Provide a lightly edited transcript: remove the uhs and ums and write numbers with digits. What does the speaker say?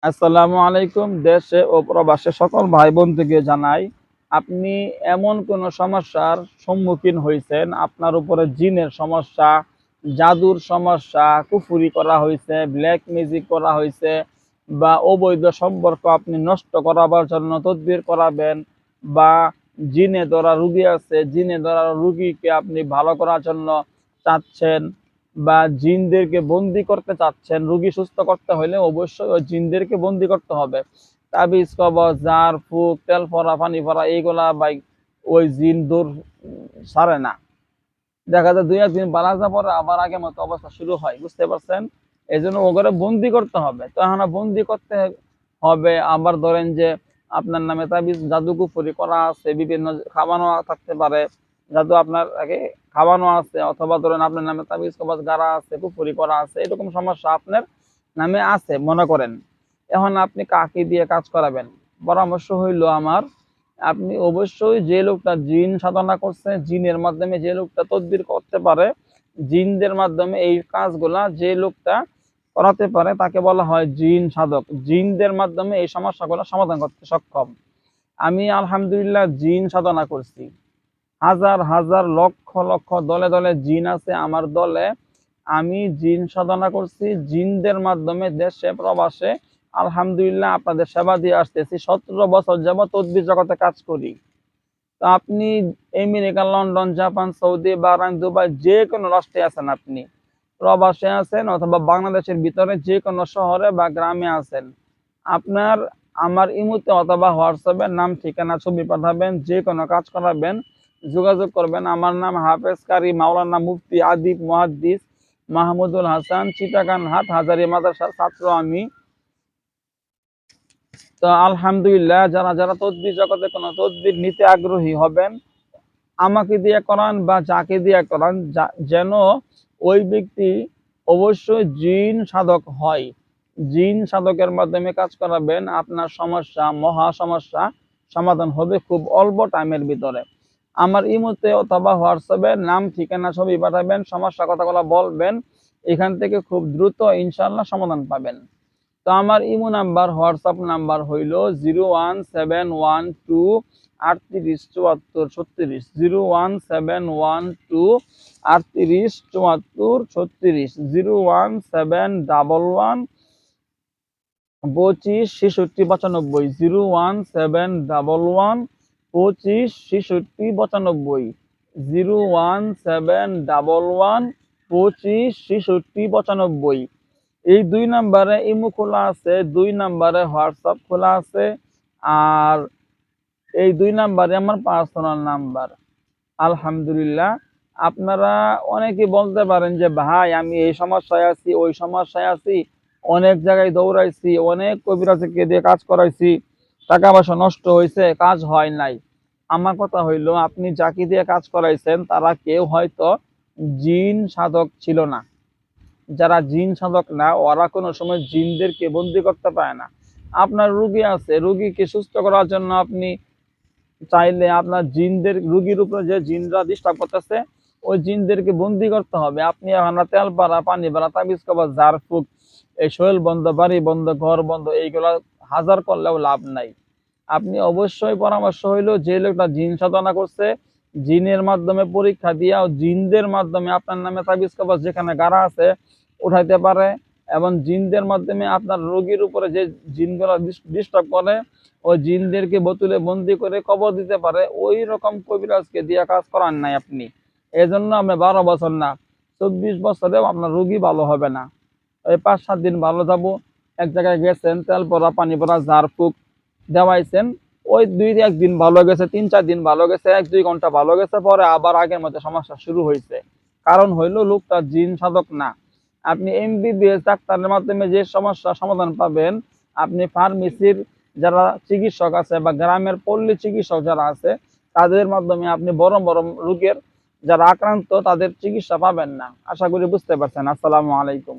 আসসালামু আলাইকুম। দেশে ও প্রবাসে সকল ভাই বোনদেরকে জানাই, আপনি এমন কোন সমস্যার সম্মুখীন হয়েছেন, আপনার উপরে জিনের সমস্যা, জাদুর সমস্যা, কুফুরি করা হয়েছে, ব্ল্যাক ম্যাজিক করা হয়েছে, বা অবৈধ সম্পর্ক আপনি নষ্ট করাবার জন্য তদবির করাবেন, বা জিনে ধরা রুগী আছে, জিনে ধরা রুগীকে আপনি ভালো করার জন্য চাচ্ছেন, বা জিনদেরকে বন্দি করতে চাচ্ছেন, রুগী সুস্থ করতে হলে অবশ্যই ওই জিনদেরকে বন্দি করতে হবে। তাবিজ কবজ, জার ফুক, তেল ফরা, পানি ফরা, এইগুলা ভাই ওই জিন দূর সারে না। দেখা যায় 2-1 দিন বালা যাওয়ার পরে আবার আগের মতো অবস্থা শুরু হয়, বুঝতে পারছেন? এই জন্য ওগুলো বন্দি করতে হবে। তো এখন বন্দি করতে হবে। আবার ধরেন যে আপনার নামে তাবিজ জাদু কুফরি করা আছে, বিভিন্ন খাওয়ানো থাকতে পারে, জাদু আপনার আগে খাওয়ানো আছে, অথবা ধরেন আপনার নামে তাবিজ কবজ গাড়া আছে, কুফরি করা আছে, এরকম সমস্যা আপনার নামে আছে মনে করেন। এখন আপনি কাকে দিয়ে কাজ করাবেন? পরামর্শ হইল আমার, আপনি অবশ্যই যে লোকটা জিন সাধনা করছে, জিনের মাধ্যমে যে লোকটা তদবির করতে পারে, জিনদের মাধ্যমে এই কাজগুলা যে লোকটা করাতে পারে তাকে বলা হয় জিন সাধক। জিনদের মাধ্যমে এই সমস্যাগুলো সমাধান করতে সক্ষম। আমি আলহামদুলিল্লাহ জিন সাধনা করছি। হাজার হাজার লক্ষ লক্ষ দলে দলে জিন আছে আমার দলে। আমি জিন সাধনা করছি, জিনদের মাধ্যমে দেশে প্রবাসে আলহামদুলিল্লাহ আপনাদের সেবা দিয়ে আসতেছি। 17 বছর যাবত তদবির জগতে কাজ করি। তো আপনি America, London, Japan, Saudi, Bahrain, Dubai, যে কোনো রাষ্ট্রে আছেন, আপনি প্রবাসে আছেন অথবা বাংলাদেশের ভিতরে যে কোনো শহরে বা গ্রামে আছেন, আপনার আমার ইমুতে অথবা হোয়াটসঅ্যাপে নাম, ঠিকানা, ছবি পাঠাবেন, যে কোনো কাজ করাবেন, যোগাযোগ করবেন। আমার নাম হাফেজ কারি মাওলানা মুফতি আদিব মুহাদ্দিস মাহমুদুল হাসান, চিটাগাং হাট, হাজারী মাদ্রাসার ছাত্র আমি। তো আলহামদুলিল্লাহ, যারা যারা তদবির জগতে কোনো তদবির নিতে আগ্রহী হবেন, আমাকে দিয়ে করান বা যাকে দিয়ে করান, যেন ওই ব্যক্তি অবশ্যই জিন সাধক হয়। জিন সাধকের মাধ্যমে কাজ করাবেন, আপনার সমস্যা, মহা সমস্যা সমাধান হবে খুব অল্প টাইমের ভিতরে। আমার ইমোতে অথবা হোয়াটসঅ্যাপে নাম, ঠিকানা, ছবি পাঠাবেন, সমস্যা কথাগুলো বলবেন, এখান থেকে খুব দ্রুত ইনশাল্লাহ সমাধান পাবেন। তো আমার ইমো নাম্বার, হোয়াটসঅ্যাপ নাম্বার হইল 01712 38 74 36, 01712 38 74 36, 01711 25 66 95, 01711 25 66 95, 01711 25 66 95। এই 2 নাম্বারে ইমো খোলা আছে, 2 নাম্বারে হোয়াটসঅ্যাপ খোলা আছে, আর এই 2 নাম্বারে আমার পার্সোনাল নাম্বার। আলহামদুলিল্লাহ, আপনারা অনেকেই বলতে পারেন যে ভাই আমি এই সমস্যায় আছি, ওই সমস্যায় আছি, অনেক জায়গায় দৌড়াইছি, অনেক কবিরাজকে দিয়ে কাজ করাইছি, টাকা পয়সা নষ্ট হয়েছে, কাজ হয় নাই। আমার কথা হইল, আপনি যাকে দিয়ে কাজ করাইছেন তারা কেউ হয়তো জিন সাধক ছিল না। যারা জিন সাধক না, ওরা কোনো সময় জিনদেরকে বন্দি করতে পারে না। আপনার রুগী আছে, রুগীকে সুস্থ করার জন্য আপনি চাইলে আপনার জিনদের, রুগীর উপরে যে জিনরা ডিস্টার্ব করতেছে, ওই জিনদেরকে বন্দি করতে হবে। আপনি আমরা তেল পাড়া, পানি পাড়া, তাবিজ কবজ, ঝাড়ফুঁক, এই শরীর বন্ধ, বাড়ি বন্ধ, ঘর বন্ধ, এইগুলা হাজার করলেও লাভ নাই। আপনি অবশ্যই পরামর্শ হইল, যে লোকটা জিন সাধনা করছে, জিনের মাধ্যমে পরীক্ষা দিয়া জিনদের মাধ্যমে আপনার নামে তাবিজ কবজ যেখানে গাড়া আছে উঠাইতে পারে, এবং জিনদের মাধ্যমে আপনার রোগীর উপরে যে জিনগুলো ডিস্টার্ব করে, ওই জিনদেরকে বোতলে বন্দি করে কবর দিতে পারে। ওই রকম কবিরাজকে দিয়ে কাজ করান নাই আপনি। এই জন্য আপনি 12 বছর না, 24 বছরেও আপনার রোগী ভালো হবে না। ওই 5-7 দিন ভালো যাব, এক জায়গায় গেছেন, তেল পরা, পানি পরা, ঝাড়ফুঁক দেওয়াইছেন, ওই 2-1 দিন ভালো গেছে, 3-4 দিন ভালো গেছে, 1-2 ঘন্টা ভালো গেছে, পরে আবার আগের মতো সমস্যা শুরু হয়েছে। কারণ হইল লোকটা জিন সাধক না। আপনি এমবিবিএস ডাক্তারের মাধ্যমে যে সমস্যা সমাধান পাবেন, আপনি ফার্মেসির যারা চিকিৎসক আছে বা গ্রামের পল্লী চিকিৎসক যারা আছে, তাদের মাধ্যমে আপনি বড় বড় রোগের যারা আক্রান্ত তাদের চিকিৎসা পাবেন না। আশা করি বুঝতে পারছেন। আসসালামু আলাইকুম।